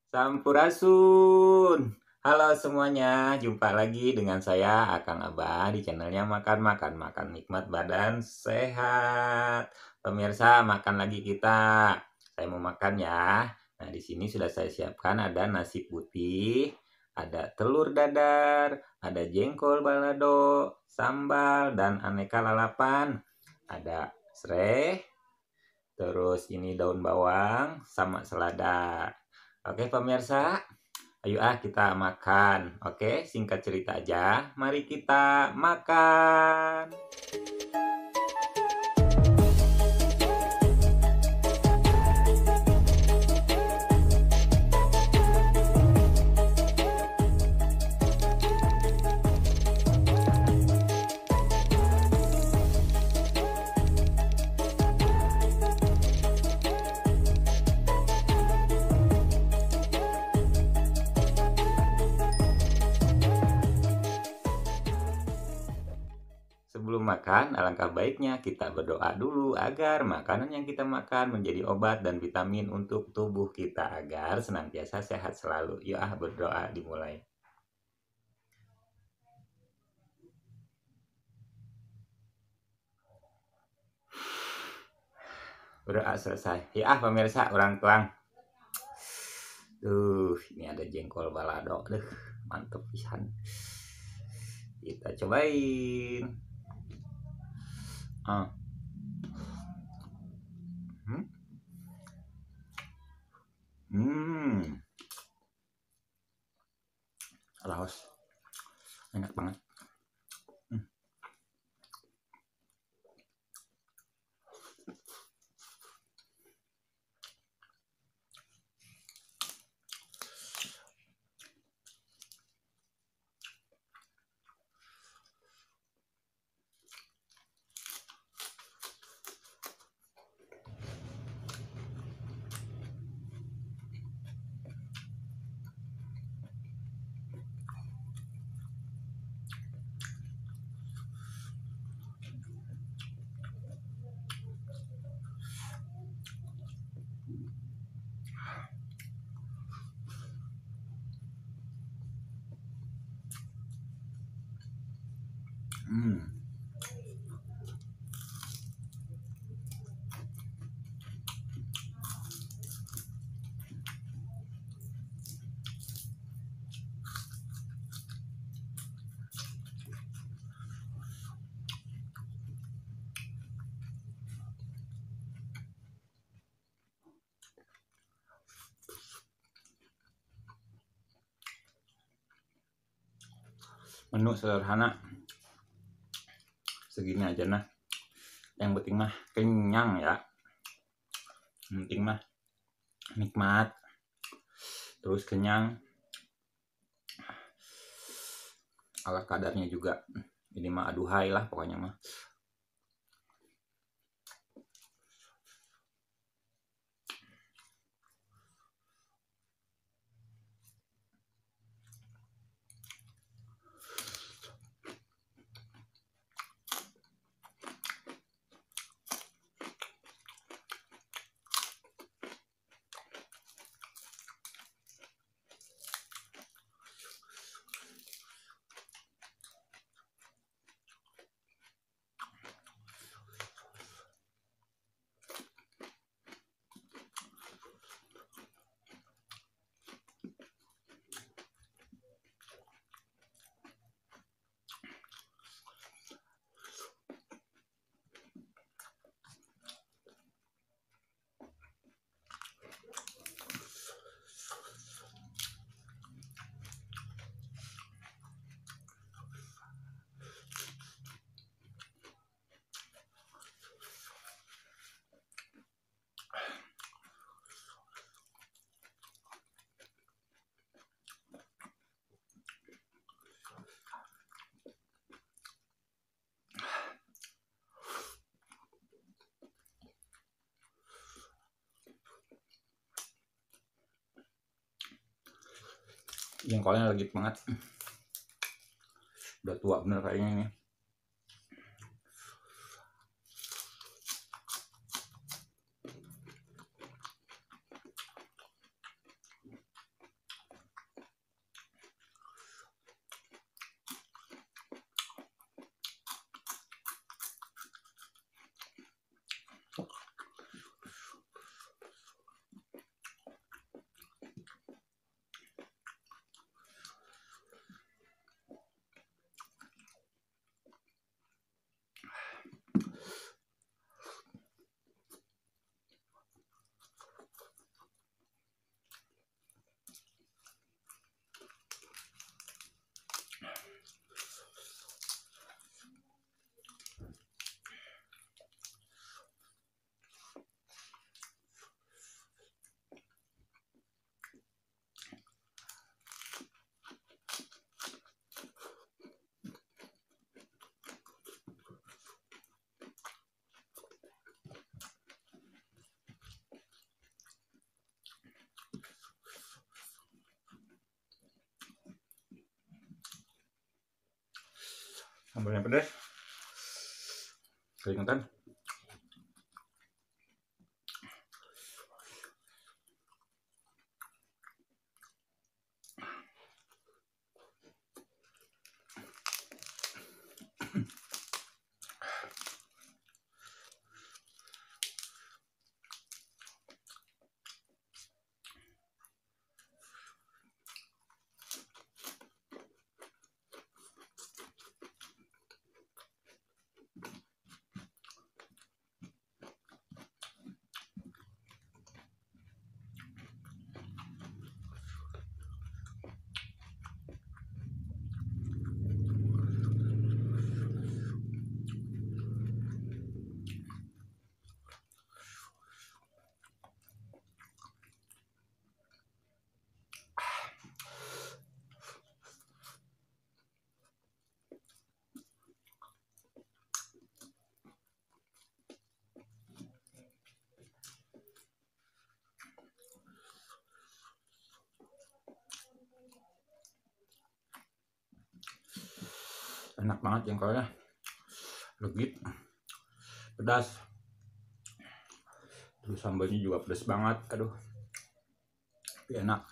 Sampurasun. Halo semuanya, jumpa lagi dengan saya Akang Abah di channelnya Makan Nikmat Badan Sehat. Pemirsa, makan lagi kita. Saya mau makan ya. Nah, di sini sudah saya siapkan ada nasi putih, ada telur dadar, ada jengkol balado, sambal dan aneka lalapan. Ada serai, terus ini daun bawang sama selada. Oke pemirsa, ayo kita makan. Oke, singkat cerita aja, mari kita makan. Sebelum makan, alangkah baiknya kita berdoa dulu agar makanan yang kita makan menjadi obat dan vitamin untuk tubuh kita agar senantiasa sehat selalu. Yuk berdoa dimulai. Berdoa selesai. Pemirsa, orang tuang. Ini ada jengkol balado. Mantep pisan. Kita cobain. Laos. Enak banget. Menu sederhana segini aja nah, yang penting mah kenyang ya, yang penting mah nikmat terus kenyang ala kadarnya juga. Ini mah aduhai lah pokoknya mah. Jengkolnya lagi banget, udah tua bener kayaknya ini. Sambalnya pedas, keringetan. Enak banget jengkolnya, legit, pedas, terus sambalnya juga pedas banget. Aduh, tapi enak.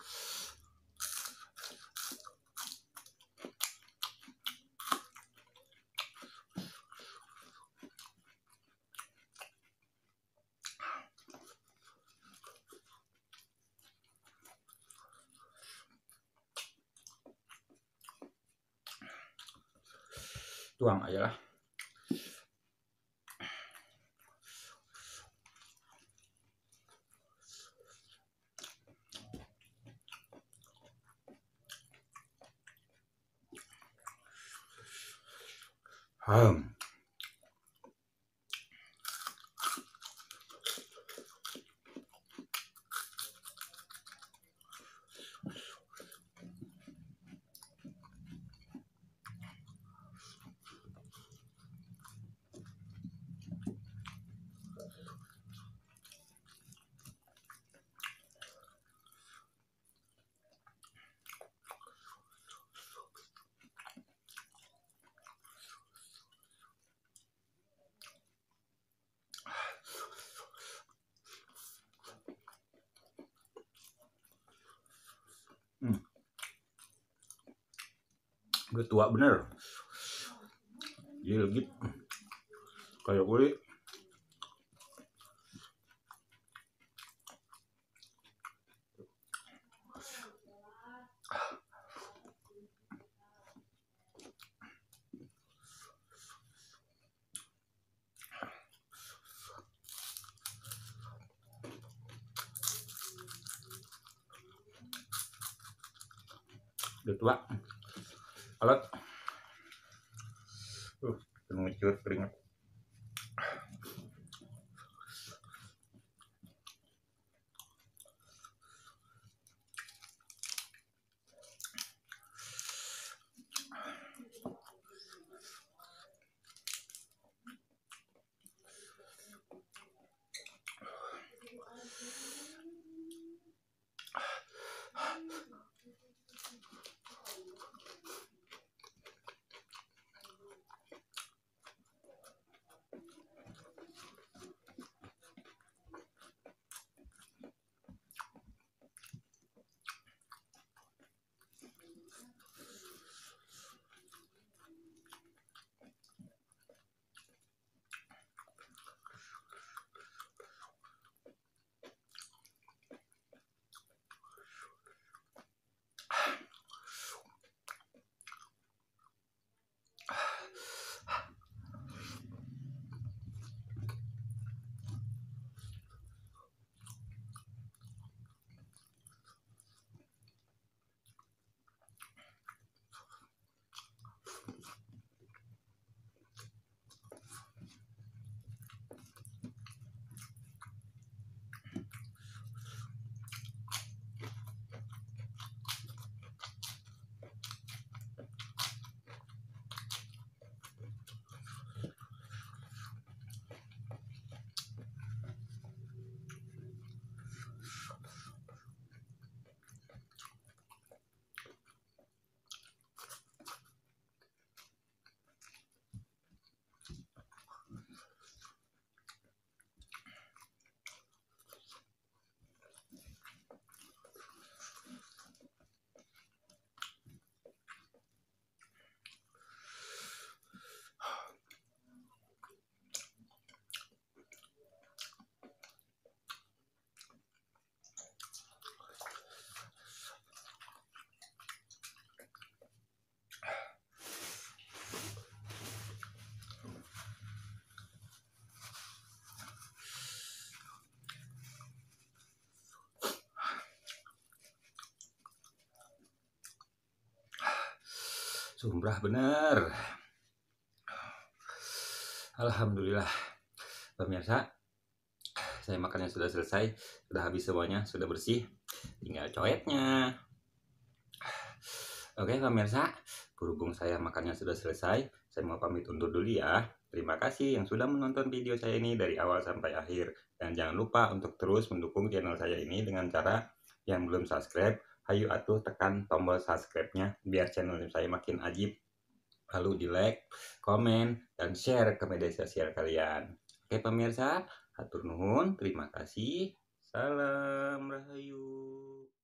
Tuang aja lah. Hmm. Udah tua bener, jadi legit kayak kulit. Udah tua, alat, ngecut keringat. Sumbrah bener. Alhamdulillah. Pemirsa, saya makannya sudah selesai, sudah habis semuanya, sudah bersih. Tinggal coetnya. Oke pemirsa, berhubung saya makannya sudah selesai, saya mau pamit undur dulu ya. Terima kasih yang sudah menonton video saya ini dari awal sampai akhir. Dan jangan lupa untuk terus mendukung channel saya ini dengan cara yang belum subscribe, hayu atuh tekan tombol subscribe-nya biar channel saya makin ajib. Lalu di like, komen, dan share ke media sosial kalian. Oke pemirsa, hatur nuhun, terima kasih. Salam Rahayu.